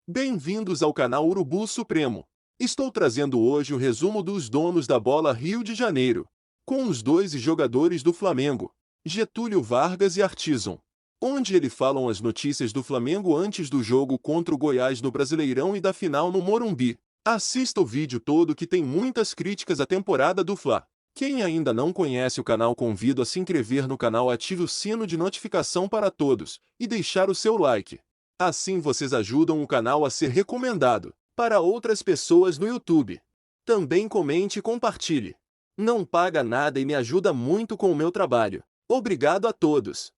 Bem-vindos ao canal Urubu Supremo. Estou trazendo hoje o resumo dos donos da bola Rio de Janeiro, com os dois jogadores do Flamengo, Getúlio Vargas e Artizon, onde eles falam as notícias do Flamengo antes do jogo contra o Goiás no Brasileirão e da final no Morumbi. Assista o vídeo todo que tem muitas críticas à temporada do Fla. Quem ainda não conhece o canal, convido a se inscrever no canal, ative o sino de notificação para todos e deixar o seu like. Assim vocês ajudam o canal a ser recomendado para outras pessoas no YouTube. Também comente e compartilhe. Não paga nada e me ajuda muito com o meu trabalho. Obrigado a todos.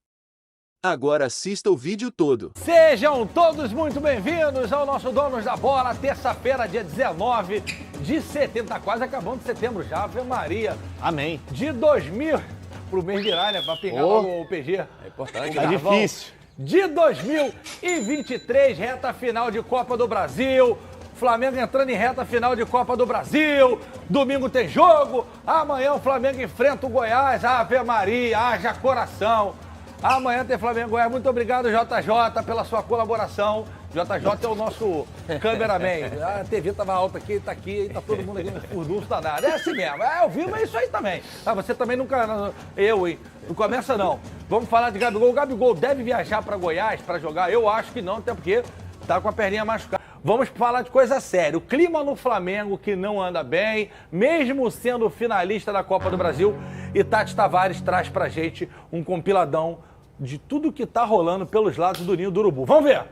Agora assista o vídeo todo. Sejam todos muito bem-vindos ao nosso Donos da Bola, terça-feira, dia 19 de setembro, tá quase acabando de setembro já, Ave Maria. Amém. De 2000, pro mês virar, né, pra pegar o PG. É importante. Tá difícil. De 2023, reta final de Copa do Brasil. Flamengo entrando em reta final de Copa do Brasil. Domingo tem jogo. Amanhã o Flamengo enfrenta o Goiás. Ave Maria, haja coração. Amanhã tem Flamengo e Goiás. Muito obrigado, JJ, pela sua colaboração. JJ é o nosso cameraman. A TV estava alta aqui, tá todo mundo aqui no furdunço danado. É assim mesmo. Ao vivo é isso aí também. Ah, você também nunca... hein? Não começa não. Vamos falar de Gabigol. O Gabigol deve viajar para Goiás para jogar? Eu acho que não, até porque tá com a perninha machucada. Vamos falar de coisa séria. O clima no Flamengo que não anda bem, mesmo sendo finalista da Copa do Brasil. E Tati Tavares traz pra gente um compiladão de tudo que tá rolando pelos lados do Ninho do Urubu. Vamos ver!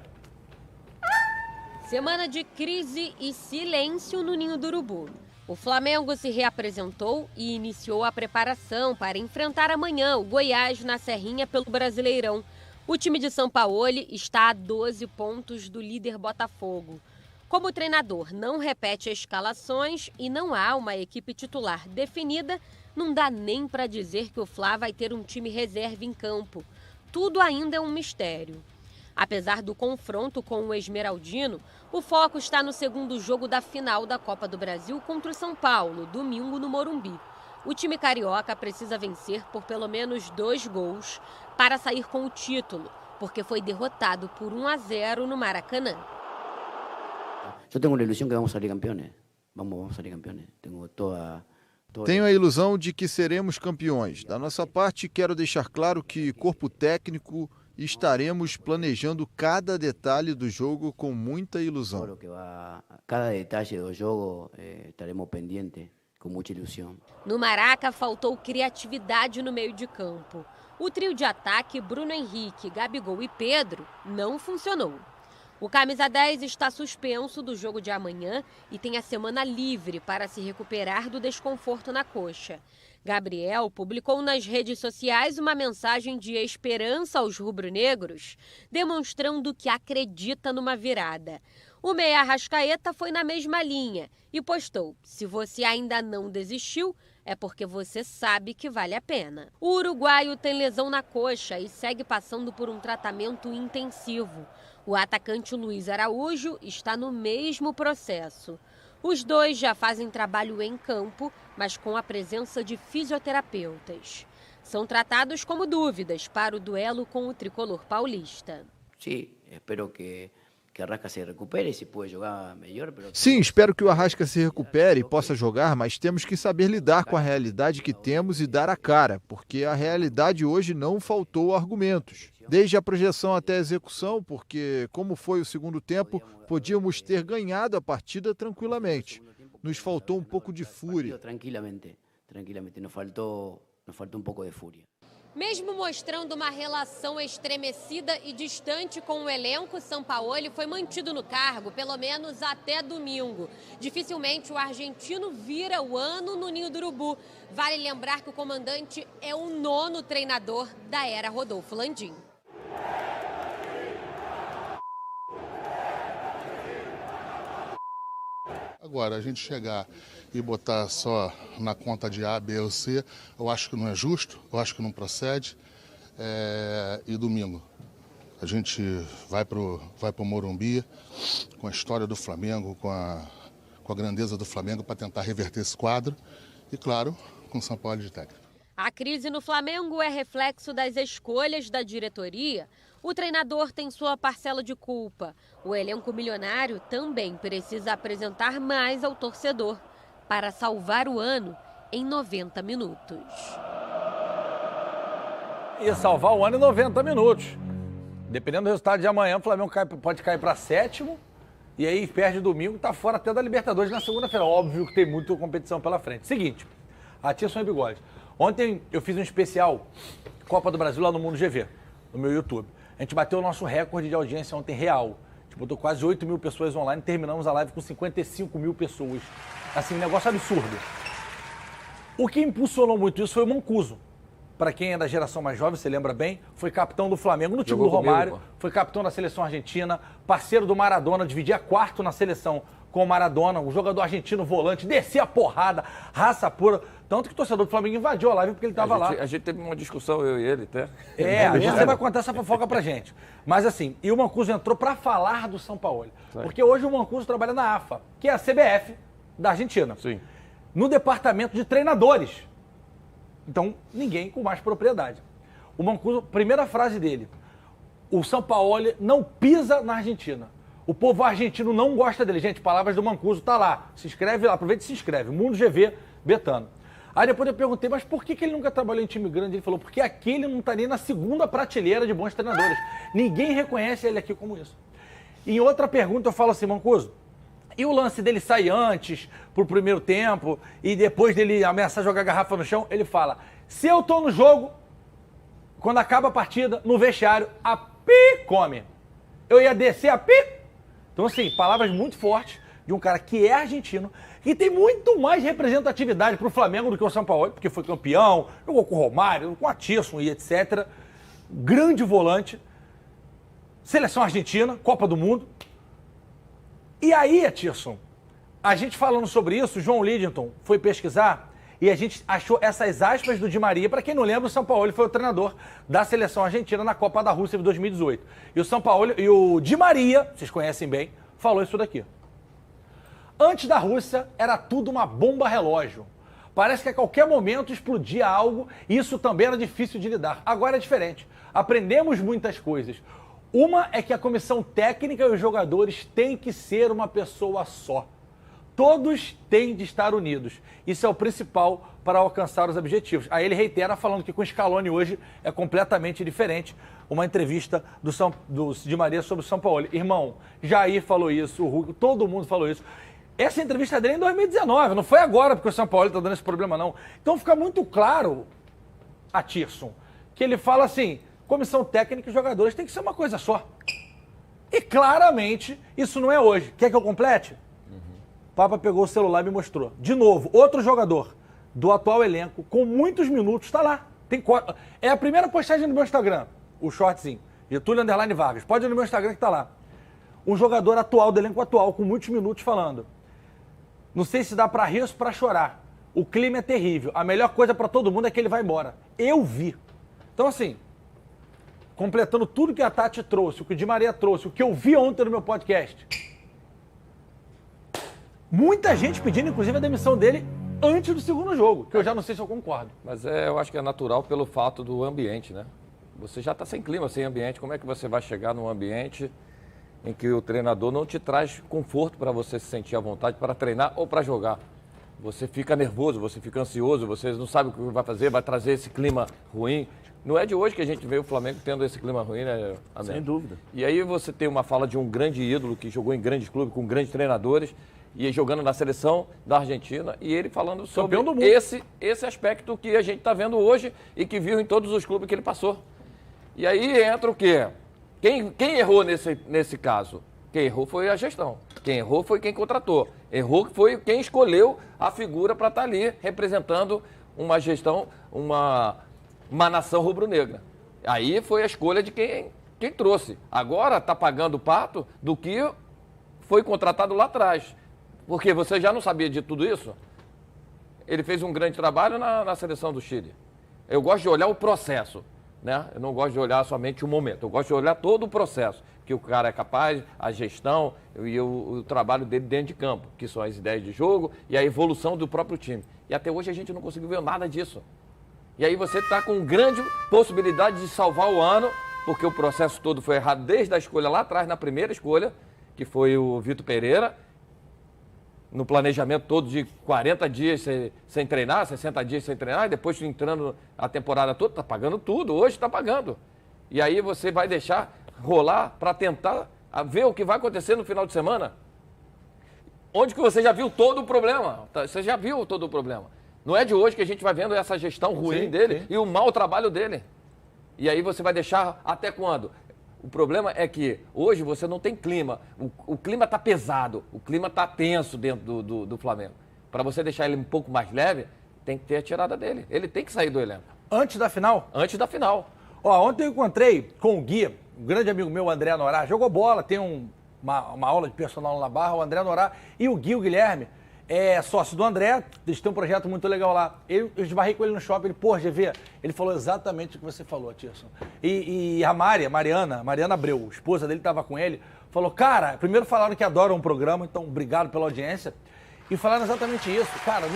Semana de crise e silêncio no Ninho do Urubu. O Flamengo se reapresentou e iniciou a preparação para enfrentar amanhã o Goiás na Serrinha pelo Brasileirão. O time de Sampaoli está a 12 pontos do líder Botafogo. Como o treinador não repete escalações e não há uma equipe titular definida, não dá nem para dizer que o Fla vai ter um time reserva em campo. Tudo ainda é um mistério. Apesar do confronto com o Esmeraldino, o foco está no segundo jogo da final da Copa do Brasil contra o São Paulo, domingo no Morumbi. O time carioca precisa vencer por pelo menos 2 gols para sair com o título, porque foi derrotado por 1-0 no Maracanã. Eu tenho a ilusão que vamos sair campeões. Vamos sair campeões. Tenho a ilusão de que seremos campeões. Da nossa parte, quero deixar claro que, corpo técnico, estaremos planejando cada detalhe do jogo com muita ilusão. Cada detalhe do jogo estaremos pendientes com muita ilusão. No Maraca, faltou criatividade no meio de campo. O trio de ataque, Bruno Henrique, Gabigol e Pedro, não funcionou. O camisa 10 está suspenso do jogo de amanhã e tem a semana livre para se recuperar do desconforto na coxa. Gabriel publicou nas redes sociais uma mensagem de esperança aos rubro-negros, demonstrando que acredita numa virada. O meia Arrascaeta foi na mesma linha e postou: "Se você ainda não desistiu, é porque você sabe que vale a pena". O uruguaio tem lesão na coxa e segue passando por um tratamento intensivo. O atacante Luiz Araújo está no mesmo processo. Os dois já fazem trabalho em campo, mas com a presença de fisioterapeutas. São tratados como dúvidas para o duelo com o tricolor paulista. Sim, espero que Arrasca se recupere e se pode jogar melhor. Sim, espero que o Arrasca se recupere e possa jogar, mas temos que saber lidar com a realidade que temos e dar a cara, porque a realidade hoje não faltou argumentos. Desde a projeção até a execução, porque, como foi o segundo tempo, podíamos ter ganhado a partida tranquilamente. Nos faltou um pouco de fúria. Tranquilamente, nos faltou um pouco de fúria. Mesmo mostrando uma relação estremecida e distante com o elenco, Sampaoli foi mantido no cargo, pelo menos até domingo. Dificilmente o argentino vira o ano no Ninho do Urubu. Vale lembrar que o comandante é o 9º treinador da era Rodolfo Landim. Agora, a gente chegar e botar só na conta de A, B ou C, eu acho que não é justo, eu acho que não procede. E domingo, a gente vai pro Morumbi com a história do Flamengo, com a grandeza do Flamengo para tentar reverter esse quadro e, claro, com o São Paulo de técnico. A crise no Flamengo é reflexo das escolhas da diretoria. O treinador tem sua parcela de culpa. O elenco milionário também precisa apresentar mais ao torcedor para salvar o ano em 90 minutos. E salvar o ano em 90 minutos. Dependendo do resultado de amanhã, o Flamengo pode cair para sétimo e aí perde domingo, tá fora até da Libertadores na segunda-feira. Óbvio que tem muita competição pela frente. Seguinte, Atirson e Bigode. Ontem eu fiz um especial Copa do Brasil lá no Mundo GV, no meu YouTube. A gente bateu o nosso recorde de audiência ontem real. A gente botou quase 8 mil pessoas online, terminamos a live com 55 mil pessoas. Assim, um negócio absurdo. O que impulsionou muito isso foi o Mancuso. Para quem é da geração mais jovem, você lembra bem, foi capitão do Flamengo no time do Romário, foi capitão da seleção argentina, parceiro do Maradona, dividia quarto na seleção com o Maradona, o jogador argentino volante, descia a porrada, raça pura. Tanto que o torcedor do Flamengo invadiu a live porque ele estava lá. A gente teve uma discussão, eu e ele até. Você vai contar essa fofoca pra gente. Mas assim, e o Mancuso entrou para falar do São Paulo. Porque hoje o Mancuso trabalha na AFA, que é a CBF da Argentina. Sim. No departamento de treinadores. Então, ninguém com mais propriedade. O Mancuso, primeira frase dele, o São Paulo não pisa na Argentina. O povo argentino não gosta dele. Gente, palavras do Mancuso, tá lá. Se inscreve lá, aproveita e se inscreve. Mundo GV, Betano. Aí depois eu perguntei, mas por que ele nunca trabalhou em time grande? Ele falou, porque aqui ele não tá nem na segunda prateleira de bons treinadores. Ninguém reconhece ele aqui como isso. Em outra pergunta eu falo assim, Mancuso, e o lance dele sair antes, pro primeiro tempo, e depois dele ameaçar jogar a garrafa no chão, ele fala, se eu tô no jogo, quando acaba a partida, no vestiário, a pi come. Eu ia descer a pi. Então assim, palavras muito fortes de um cara que é argentino, que tem muito mais representatividade pro Flamengo do que o São Paulo, porque foi campeão, jogou com o Romário, com o Atirson e etc. Grande volante, seleção argentina, Copa do Mundo. E aí, Atirson, a gente falando sobre isso, o João Lidington foi pesquisar e a gente achou essas aspas do Di Maria. Para quem não lembra, o São Paulo foi o treinador da seleção argentina na Copa da Rússia de 2018. E o São Paulo e o Di Maria, vocês conhecem bem, falou isso daqui. Antes da Rússia, era tudo uma bomba relógio. Parece que a qualquer momento explodia algo e isso também era difícil de lidar. Agora é diferente. Aprendemos muitas coisas. Uma é que a comissão técnica e os jogadores têm que ser uma pessoa só. Todos têm de estar unidos. Isso é o principal para alcançar os objetivos. Aí ele reitera falando que com o Scaloni hoje é completamente diferente. Uma entrevista do Di Maria sobre o São Paulo. Irmão, Jair falou isso, o Hugo, todo mundo falou isso. Essa entrevista dele é em 2019, não foi agora porque o São Paulo está dando esse problema não. Então fica muito claro, Atirson, que ele fala assim, comissão técnica e jogadores tem que ser uma coisa só. E claramente isso não é hoje. Quer que eu complete? Papa pegou o celular e me mostrou. De novo, outro jogador do atual elenco, com muitos minutos, está lá. É a primeira postagem no meu Instagram, o shortzinho. Getúlio _ Vargas. Pode ir no meu Instagram que está lá. Um jogador atual, do elenco atual, com muitos minutos falando. Não sei se dá para rir ou para chorar. O clima é terrível. A melhor coisa para todo mundo é que ele vai embora. Eu vi. Então, assim, completando tudo que a Tati trouxe, o que o Di Maria trouxe, o que eu vi ontem no meu podcast. Muita gente pedindo, inclusive, a demissão dele antes do segundo jogo, que eu já não sei se eu concordo. Mas eu acho que é natural pelo fato do ambiente, né? Você já está sem clima, sem ambiente. Como é que você vai chegar num ambiente em que o treinador não te traz conforto para você se sentir à vontade para treinar ou para jogar? Você fica nervoso, você fica ansioso, você não sabe o que vai fazer, vai trazer esse clima ruim. Não é de hoje que a gente vê o Flamengo tendo esse clima ruim, né, André? Sem dúvida. E aí você tem uma fala de um grande ídolo que jogou em grandes clubes, com grandes treinadores, e jogando na seleção da Argentina, e ele falando sobre esse aspecto que a gente está vendo hoje e que viu em todos os clubes que ele passou. E aí entra o quê? Quem errou nesse caso? Quem errou foi a gestão. Quem errou foi quem contratou. Errou foi quem escolheu a figura para estar ali representando uma gestão, uma nação rubro-negra. Aí foi a escolha de quem trouxe. Agora está pagando o pato do que foi contratado lá atrás. Porque você já não sabia de tudo isso? Ele fez um grande trabalho na seleção do Chile. Eu gosto de olhar o processo, né? Eu não gosto de olhar somente o momento. Eu gosto de olhar todo o processo. Que o cara é capaz, a gestão e o trabalho dele dentro de campo. Que são as ideias de jogo e a evolução do próprio time. E até hoje a gente não conseguiu ver nada disso. E aí você está com grande possibilidade de salvar o ano porque o processo todo foi errado desde a escolha lá atrás, na primeira escolha, que foi o Vitor Pereira, no planejamento todo de 40 dias sem treinar, 60 dias sem treinar, e depois entrando a temporada toda, está pagando tudo, hoje está pagando. E aí você vai deixar rolar para tentar ver o que vai acontecer no final de semana? Onde que você já viu todo o problema? Você já viu todo o problema. Não é de hoje que a gente vai vendo essa gestão ruim dele e o mau trabalho dele. E aí você vai deixar até quando? O problema é que hoje você não tem clima. O clima está pesado, o clima está tenso dentro do Flamengo. Para você deixar ele um pouco mais leve, tem que ter a tirada dele. Ele tem que sair do elenco. Antes da final? Antes da final. Ó, ontem eu encontrei com o Gui, um grande amigo meu, o André Norá, jogou bola, tem uma aula de personal na Barra, o André Norá, e o Gui, o Guilherme, é sócio do André, eles têm um projeto muito legal lá. Eu esbarrei com ele no shopping, ele, pô, GV, ele falou exatamente o que você falou, Tirson. E a Mariana Abreu, esposa dele, estava com ele, falou, cara, primeiro falaram que adoram o programa, então obrigado pela audiência, e falaram exatamente isso, cara,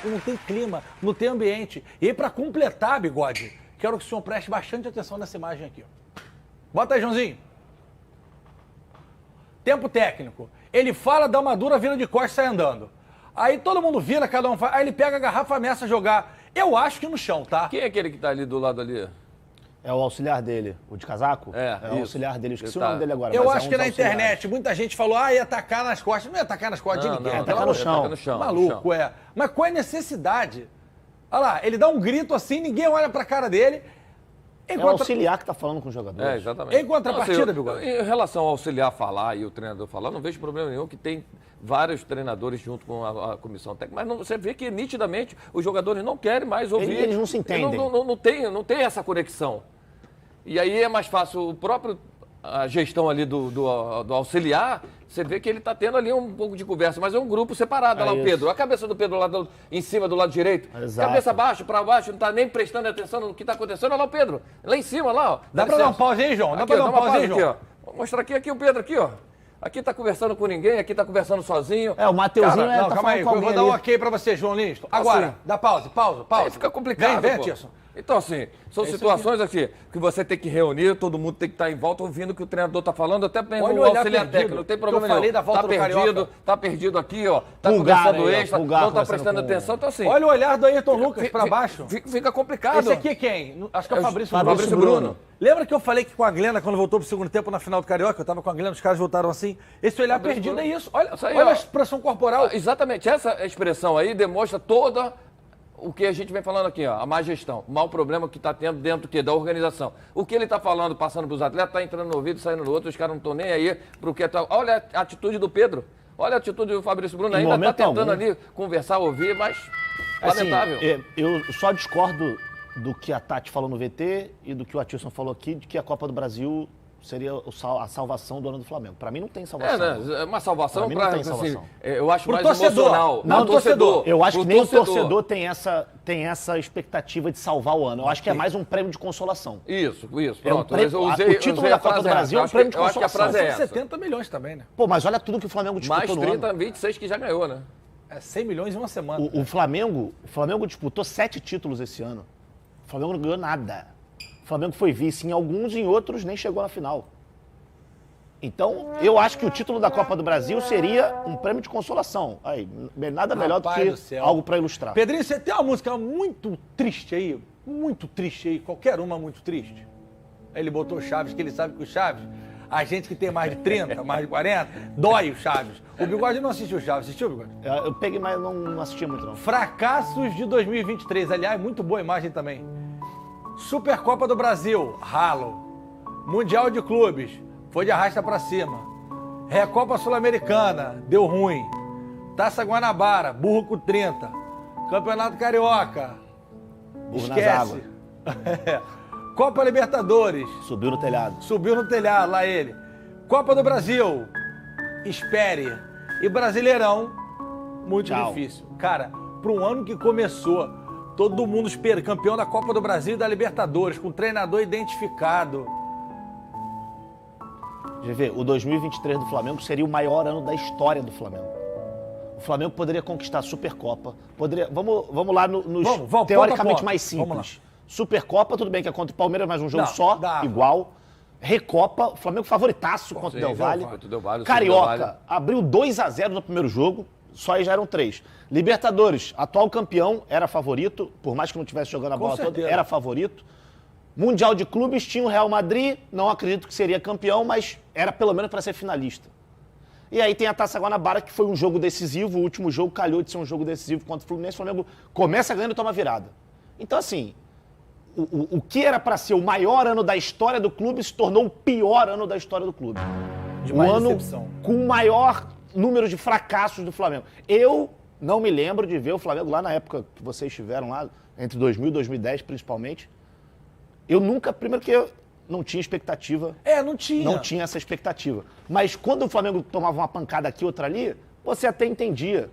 não tem clima, não tem ambiente. E aí, para completar, Bigode, quero que o senhor preste bastante atenção nessa imagem aqui, ó. Bota aí, Joãozinho. Tempo técnico. Ele fala, dá uma dura, vira de costas e sai andando. Aí todo mundo vira, cada um faz. Aí ele pega a garrafa, ameaça a jogar. Eu acho que no chão, tá? Quem é aquele que tá ali do lado ali? É o auxiliar dele, o de casaco? É o auxiliar dele, eu esqueci o Tá. nome dele agora. Eu mas acho é um que dos na auxiliares. internet muita gente falou, ia atacar nas costas. Não ia atacar nas costas de ninguém. Não, atacar no chão. ataca no chão. Maluco, no chão. é. Mas qual é a necessidade? Olha lá, ele dá um grito assim, ninguém olha pra cara dele. É o auxiliar que tá falando com o jogador. É, exatamente. Em contrapartida, Não, Bigode? em relação ao auxiliar falar e o treinador falar, não vejo problema nenhum que tem vários treinadores junto com a comissão técnica, mas você vê que nitidamente os jogadores não querem mais ouvir. Eles não se entendem. Não tem essa conexão. E aí é mais fácil a gestão ali do auxiliar, você vê que ele está tendo ali um pouco de conversa, mas é um grupo separado. Olha lá o Pedro, a cabeça do Pedro lá em cima do lado direito, Exato. cabeça baixa, para baixo, não está nem prestando atenção no que está acontecendo. Olha lá o Pedro, lá em cima, lá, ó. Dá pra dar um pause aí, João? Dá pra dar um pause aí, aqui, João? ó. Vou mostrar aqui o Pedro aqui, ó. Aqui tá conversando com ninguém, aqui tá conversando sozinho. É, o Mateuzinho Não, tá calma aí, falando eu com vou alguém dar um ali. ok pra você, João Listo. Agora, Assim. dá pausa. Aí fica complicado, Vem, pô. Tirson. Então, assim, são situações aqui que você tem que reunir, todo mundo tem que estar em volta ouvindo o que o treinador tá falando, até mesmo Olha o o olhar auxiliar perdido, técnico, não tem que problema eu falei nenhum. da volta Tá do perdido, Carioca. tá perdido aqui, ó. Tá Pulgar conversando aí, ó, extra, Pulgar não tá conversando prestando com- atenção, então assim... Olha o olhar do Ayrton Lucas pra baixo. Fica complicado. Esse aqui é quem? Acho que é o Fabrício Bruno. Fabrício Bruno. Lembra que eu falei que com a Glenda, quando voltou pro segundo tempo na final do Carioca, eu tava com a Glenda, os caras voltaram assim. Esse olhar Fabrício perdido Bruno. é isso. Olha, Isso aí, olha ó. a expressão corporal. Exatamente, essa expressão aí demonstra toda o que a gente vem falando aqui, ó, a má gestão, o mau problema que está tendo dentro do quê? Da organização. O que ele está falando, passando para os atletas, está entrando no ouvido, saindo no outro, os caras não estão nem aí para o que tá. Olha a atitude do Pedro, olha a atitude do Fabrício Bruno, Em ainda está momento tentando algum. ali conversar, ouvir, mas Assim, lamentável. eu só discordo do que a Tati falou no VT e do que o Atilson falou aqui, de que a Copa do Brasil seria a salvação do ano do Flamengo. Para mim não tem salvação. É uma salvação Pra mim não para tem assim, salvação. eu acho Pro mais torcedor. emocional. Não, Pro torcedor. Eu acho Pro que nem o torcedor tem essa expectativa de salvar o ano. Eu acho que é mais um prêmio de consolação. Isso, É um pronto. prêmio- o título da Copa do Brasil é um prêmio de Eu acho que a consolação. frase é São essa. 70 milhões também, né? Pô, mas olha tudo que o Flamengo disputou Mais no 30, ano. 26 que já ganhou, né? É 100 milhões em uma semana. O Flamengo disputou 7 títulos esse ano. O Flamengo não ganhou nada. O Flamengo foi vice em alguns, em outros nem chegou na final. Então, eu acho que o título da Copa do Brasil seria um prêmio de consolação. Aí, nada melhor Rapaz do do que céu. algo para ilustrar. Pedrinho, você tem uma música muito triste aí? Muito triste aí, qualquer uma muito triste. Aí ele botou o Chaves, que ele sabe que o Chaves, a gente que tem mais de 30, mais de 40, dói o Chaves. O Bigode não assistiu o Chaves, assistiu, Bigode? Eu peguei, mas não assisti muito, não. Fracassos de 2023, aliás, muito boa imagem também. Supercopa do Brasil, ralo. Mundial de Clubes, foi de arrasta pra cima. Recopa Sul-Americana, deu ruim. Taça Guanabara, burro com 30. Campeonato Carioca, Burro nas esquece. Copa Libertadores, Subiu no telhado. subiu no telhado, lá ele. Copa do Brasil, espere. E Brasileirão, muito Tchau. difícil. Cara, para um ano que começou, todo mundo espera, campeão da Copa do Brasil e da Libertadores, com treinador identificado. GV, o 2023 do Flamengo seria o maior ano da história do Flamengo. O Flamengo poderia conquistar a Supercopa. Vamos lá nos Vamos, ponto a teoricamente ponto. mais Vamos simples. Supercopa, tudo bem que é contra o Palmeiras, mas um jogo Não, só, dá. igual. Recopa, o Flamengo favoritaço contra o Del Valle. Carioca, abriu 2-0 no primeiro jogo, só aí já eram 3. Libertadores, atual campeão, era favorito, por mais que não estivesse jogando a bola toda, era favorito. Mundial de Clubes, tinha o Real Madrid, não acredito que seria campeão, mas era pelo menos para ser finalista. E aí tem a Taça Guanabara, que foi um jogo decisivo, o último jogo calhou de ser um jogo decisivo contra o Fluminense, o Flamengo começa ganhando e toma virada. Então, assim, o que era para ser o maior ano da história do clube se tornou o pior ano da história do clube. Um ano com o maior número de fracassos do Flamengo. Eu não me lembro de ver o Flamengo lá na época que vocês estiveram lá, entre 2000 e 2010 principalmente. Eu nunca, primeiro que eu não tinha expectativa. Não tinha. Não tinha essa expectativa. Mas quando o Flamengo tomava uma pancada aqui, outra ali, você até entendia.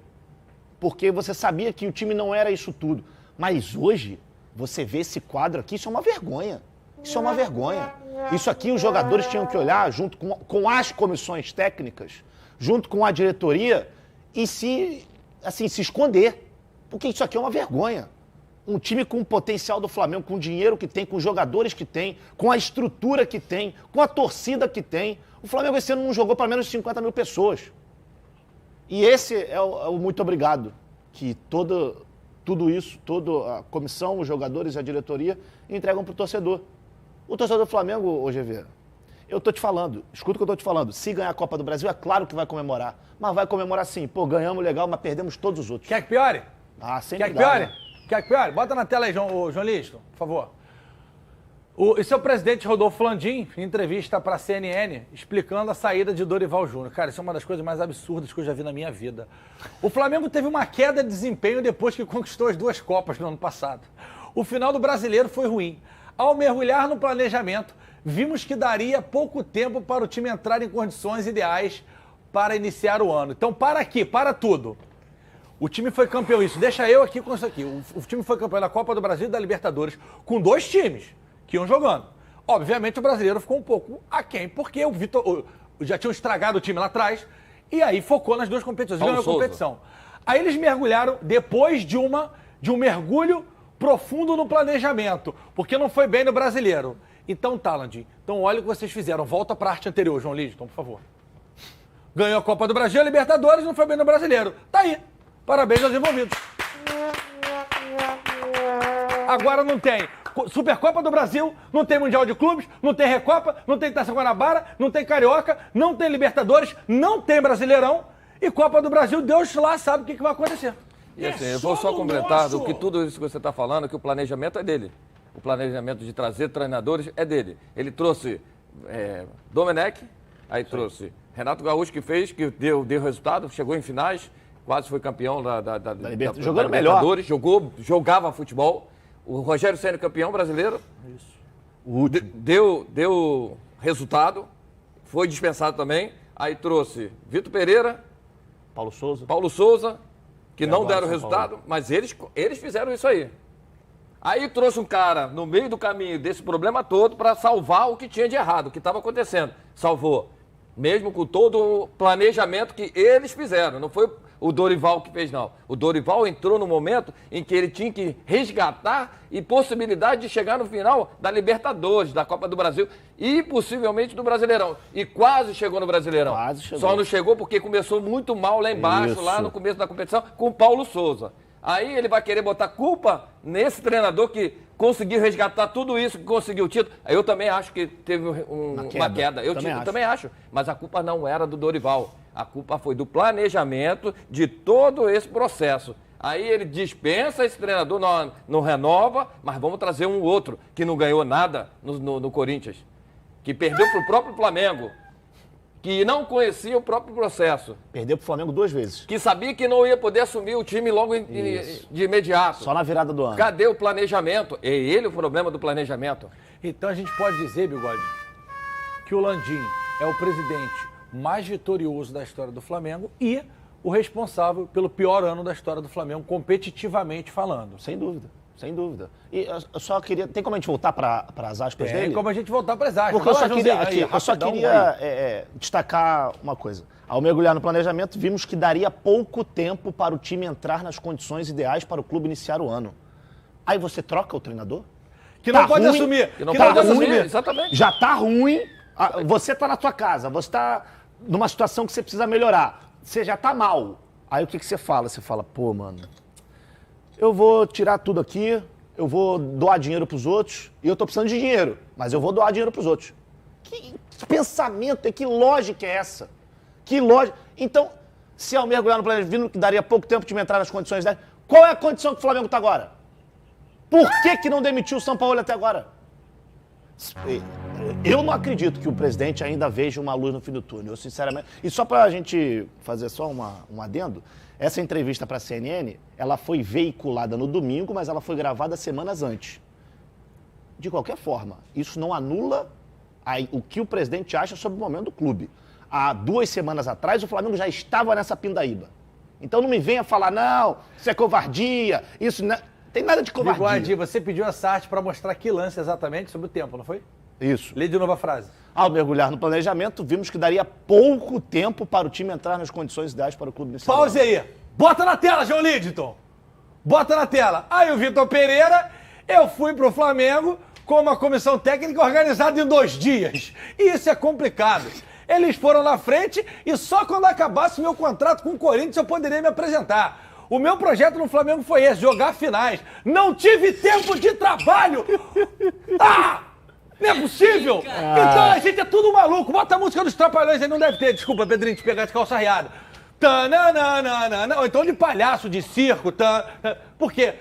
Porque você sabia que o time não era isso tudo. Mas hoje, você vê esse quadro aqui, isso é uma vergonha. Isso é uma vergonha. Isso aqui os jogadores tinham que olhar junto com as comissões técnicas, junto com a diretoria e se esconder. Porque isso aqui é uma vergonha. Um time com o potencial do Flamengo, com o dinheiro que tem, com os jogadores que tem, com a estrutura que tem, com a torcida que tem. O Flamengo esse ano não jogou para menos de 50 mil pessoas. E esse é o muito obrigado que tudo isso, toda a comissão, os jogadores e a diretoria entregam para o torcedor. O torcedor do Flamengo, ô GV, eu tô te falando, escuta o que eu tô te falando, se ganhar a Copa do Brasil, é claro que vai comemorar. Mas vai comemorar sim. Pô, ganhamos legal, mas perdemos todos os outros. Quer que piore? Sempre Quer que piore? Quer que piore? Bota na tela aí, João Listo, por favor. Esse é o presidente Rodolfo Landim, em entrevista para a CNN, explicando a saída de Dorival Júnior. Cara, isso é uma das coisas mais absurdas que eu já vi na minha vida. O Flamengo teve uma queda de desempenho depois que conquistou as 2 Copas no ano passado. O final do Brasileiro foi ruim. Ao mergulhar no planejamento, vimos que daria pouco tempo para o time entrar em condições ideais para iniciar o ano. Então, para aqui, para tudo. O time foi campeão, deixa eu aqui com isso aqui. O time foi campeão da Copa do Brasil e da Libertadores com 2 times que iam jogando. Obviamente o brasileiro ficou um pouco aquém, porque o Vitor já tinham estragado o time lá atrás e aí focou nas 2 competições, ganhou a competição. Aí eles mergulharam depois de um mergulho profundo no planejamento, porque não foi bem no brasileiro. Então, Taland, olha o que vocês fizeram. Volta para a arte anterior, João Lidton, por favor. Ganhou a Copa do Brasil, a Libertadores, não foi bem no brasileiro. Tá aí. Parabéns aos envolvidos. Agora não tem Supercopa do Brasil, não tem Mundial de Clubes, não tem Recopa, não tem Taça Guanabara, não tem Carioca, não tem Libertadores, não tem Brasileirão e Copa do Brasil, Deus lá sabe o que vai acontecer. E assim, eu vou só completar que tudo isso que você está falando, que o planejamento é dele. O planejamento de trazer treinadores é dele. Ele trouxe Domenech, aí trouxe Renato Gaúcho, que deu resultado, chegou em finais, quase foi campeão da Libertadores, jogava futebol. O Rogério Ceni, campeão brasileiro. Isso. O último. Deu resultado, foi dispensado também. Aí trouxe Vitor Pereira, Paulo Souza, que não deram resultado, mas eles fizeram isso aí. Aí trouxe um cara no meio do caminho desse problema todo para salvar o que tinha de errado, o que estava acontecendo. Salvou. Mesmo com todo o planejamento que eles fizeram. Não foi o Dorival que fez, não. O Dorival entrou no momento em que ele tinha que resgatar e possibilidade de chegar no final da Libertadores, da Copa do Brasil e possivelmente do Brasileirão. E quase chegou no Brasileirão. Quase chegou. Só não chegou porque começou muito mal lá embaixo, lá no começo da competição, com o Paulo Souza. Aí ele vai querer botar culpa nesse treinador que conseguiu resgatar tudo isso, que conseguiu o título. Eu também acho que teve uma queda. Eu também acho. Mas a culpa não era do Dorival. A culpa foi do planejamento de todo esse processo. Aí ele dispensa esse treinador, não renova, mas vamos trazer um outro que não ganhou nada no Corinthians, que perdeu para o próprio Flamengo, que não conhecia o próprio processo. Perdeu para o Flamengo 2 vezes. Que sabia que não ia poder assumir o time logo de imediato. Só na virada do ano. Cadê o planejamento? É ele o problema do planejamento. Então a gente pode dizer, Bigode, que o Landim é o presidente mais vitorioso da história do Flamengo e o responsável pelo pior ano da história do Flamengo, competitivamente falando. Sem dúvida. Sem dúvida. E eu só queria... Tem como a gente voltar para as aspas dele? Tem como a gente voltar para as aspas. Porque eu só queria destacar uma coisa. Ao mergulhar no planejamento, vimos que daria pouco tempo para o time entrar nas condições ideais para o clube iniciar o ano. Aí você troca o treinador? Que não pode assumir. Que não pode assumir, exatamente. Já tá ruim, Você tá na sua casa, você tá numa situação que você precisa melhorar. Você já tá mal. Aí o que você fala? Você fala, pô, mano, eu vou tirar tudo aqui, eu vou doar dinheiro pros outros, e eu tô precisando de dinheiro, mas eu vou doar dinheiro pros outros. Que pensamento, que lógica é essa? Que lógica. Então, se ao mergulhar no planejamento, que daria pouco tempo de me entrar nas condições dela, qual é a condição que o Flamengo tá agora? Por que não demitiu o São Paulo até agora? Eu não acredito que o presidente ainda veja uma luz no fim do túnel, eu sinceramente. E só pra gente fazer só um adendo, essa entrevista pra CNN, ela foi veiculada no domingo, mas ela foi gravada semanas antes. De qualquer forma, isso não anula o que o presidente acha sobre o momento do clube. Há 2 semanas atrás, o Flamengo já estava nessa pindaíba. Então não me venha falar, não, isso é covardia, isso não... Tem nada de covardia. Bigode, você pediu essa arte para mostrar que lance exatamente sobre o tempo, não foi? Isso. Lê de novo a frase. Ao mergulhar no planejamento, vimos que daria pouco tempo para o time entrar nas condições ideais para o clube nesse Pause aí. Bota na tela, João Lidton. Bota na tela. Aí o Vitor Pereira, eu fui pro Flamengo com uma comissão técnica organizada em 2 dias. E isso é complicado. Eles foram na frente e só quando acabasse meu contrato com o Corinthians eu poderia me apresentar. O meu projeto no Flamengo foi esse, jogar finais. Não tive tempo de trabalho. Não é possível? Então a gente é tudo maluco. Bota a música dos Trapalhões aí, não deve ter. Desculpa, Pedrinho, te pegar de calça riada. Ou então de palhaço, de circo. Porque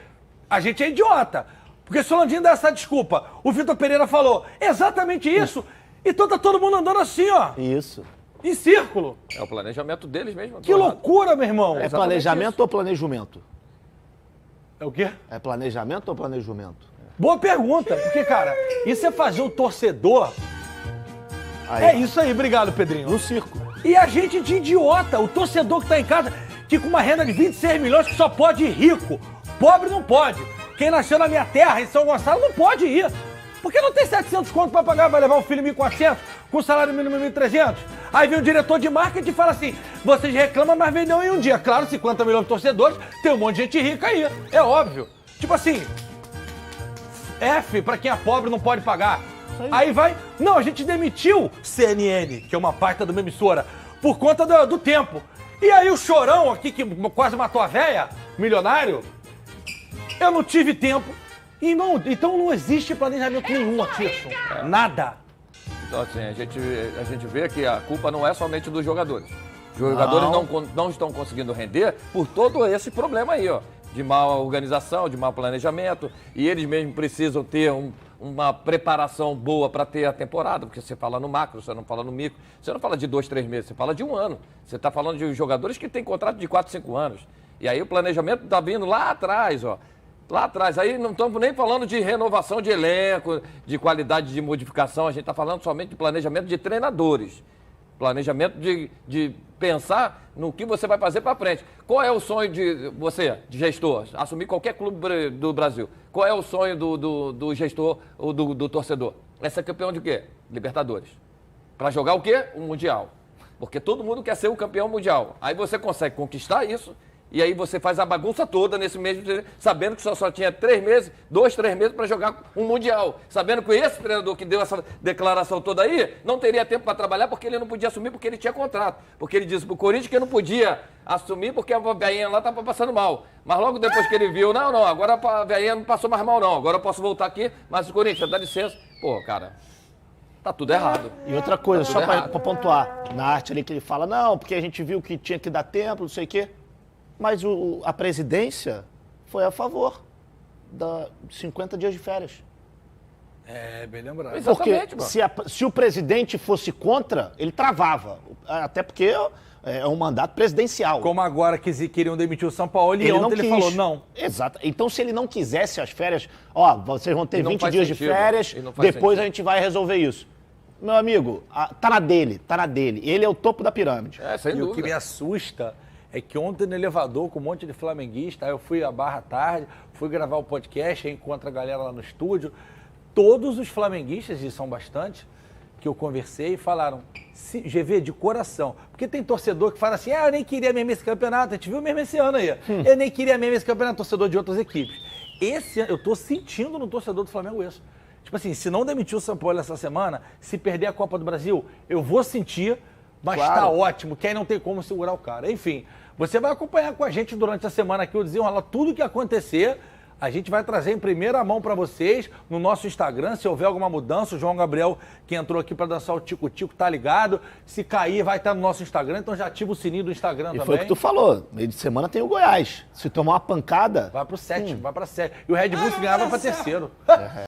a gente é idiota. Porque se o Landinho dá essa desculpa, o Vitor Pereira falou exatamente isso, então tá todo mundo andando assim, ó. Isso. Em círculo. É o planejamento deles mesmo. Que loucura, meu irmão. É planejamento ou planejamento? É o quê? É planejamento ou planejamento? Boa pergunta, porque, cara, isso é fazer o torcedor... Aí. É isso aí, obrigado, Pedrinho. No circo. E a gente de idiota, o torcedor que tá em casa, que com uma renda de 26 milhões, que só pode ir rico. Pobre não pode. Quem nasceu na minha terra, em São Gonçalo, não pode ir. Porque não tem 700 conto pra pagar, vai levar o filho 1.400, com salário mínimo 1.300. Aí vem o diretor de marketing e fala assim, vocês reclamam, mas vendeu em um dia. Claro, 50 milhões de torcedores, tem um monte de gente rica aí, é óbvio. Tipo assim, F pra quem é pobre não pode pagar. Aí vai, não, a gente demitiu CNN, que é uma parte de uma emissora, por conta do tempo. E aí o Chorão aqui, que quase matou a véia, milionário, eu não tive tempo. E não, então não existe planejamento nenhum aqui, nada. Então, assim, a gente vê que a culpa não é somente dos jogadores. Os jogadores não estão conseguindo render por todo esse problema aí, ó. De má organização, de mau planejamento. E eles mesmos precisam ter uma preparação boa para ter a temporada, porque você fala no macro, você não fala no micro. Você não fala de 2, 3 meses, você fala de 1 ano. Você está falando de jogadores que têm contrato de 4, 5 anos. E aí o planejamento está vindo lá atrás, ó. Lá atrás, aí não estamos nem falando de renovação de elenco, de qualidade de modificação, a gente está falando somente de planejamento de treinadores. Planejamento de pensar no que você vai fazer para frente. Qual é o sonho de você, de gestor? Assumir qualquer clube do Brasil. Qual é o sonho do gestor ou do torcedor? É ser campeão de quê? Libertadores. Para jogar o quê? O Mundial. Porque todo mundo quer ser o campeão mundial. Aí você consegue conquistar isso. E aí você faz a bagunça toda nesse mesmo, sabendo que só tinha 3 meses, 2, 3 meses para jogar um Mundial. Sabendo que esse treinador que deu essa declaração toda aí, não teria tempo para trabalhar porque ele não podia assumir porque ele tinha contrato. Porque ele disse pro Corinthians que não podia assumir porque a velhinha lá estava passando mal. Mas logo depois que ele viu, não, agora a velhinha não passou mais mal não, agora eu posso voltar aqui, mas o Corinthians, dá licença. Pô, cara, tá tudo errado. E outra coisa, só para pontuar, na arte ali que ele fala, não, porque a gente viu que tinha que dar tempo, não sei o quê. Mas a presidência foi a favor da 50 dias de férias. É, bem lembrado. Porque se o presidente fosse contra, ele travava. Até porque é um mandato presidencial. Como agora queriam demitir o São Paulo e ontem ele falou não. Exato. Então se ele não quisesse as férias, vocês vão ter 20 dias de férias, depois a gente vai resolver isso. Meu amigo, tá na dele. Ele é o topo da pirâmide. Sem dúvida. O que me assusta é que ontem no elevador com um monte de flamenguista, aí eu fui à Barra à tarde, fui gravar o podcast, aí encontro a galera lá no estúdio. Todos os flamenguistas, e são bastante, que eu conversei, falaram, GV, de coração. Porque tem torcedor que fala assim, eu nem queria mesmo esse campeonato, a gente viu mesmo esse ano aí. Eu nem queria mesmo esse campeonato, torcedor de outras equipes. Esse ano, eu tô sentindo no torcedor do Flamengo isso. Tipo assim, se não demitir o Sampaoli essa semana, se perder a Copa do Brasil, eu vou sentir, mas Claro. tá ótimo, que aí não tem como segurar o cara. Enfim, você vai acompanhar com a gente durante a semana aqui o Desenrola, tudo que acontecer. A gente vai trazer em primeira mão para vocês no nosso Instagram. Se houver alguma mudança, o João Gabriel, que entrou aqui para dançar o Tico-Tico, tá ligado. Se cair, vai estar no nosso Instagram. Então já ativa o sininho do Instagram E também. foi o que tu falou. Meio de semana tem o Goiás. Se tomar uma pancada... Vai pro 7, vai pra 7. E o Red Bull, se ganhar, vai pra terceiro.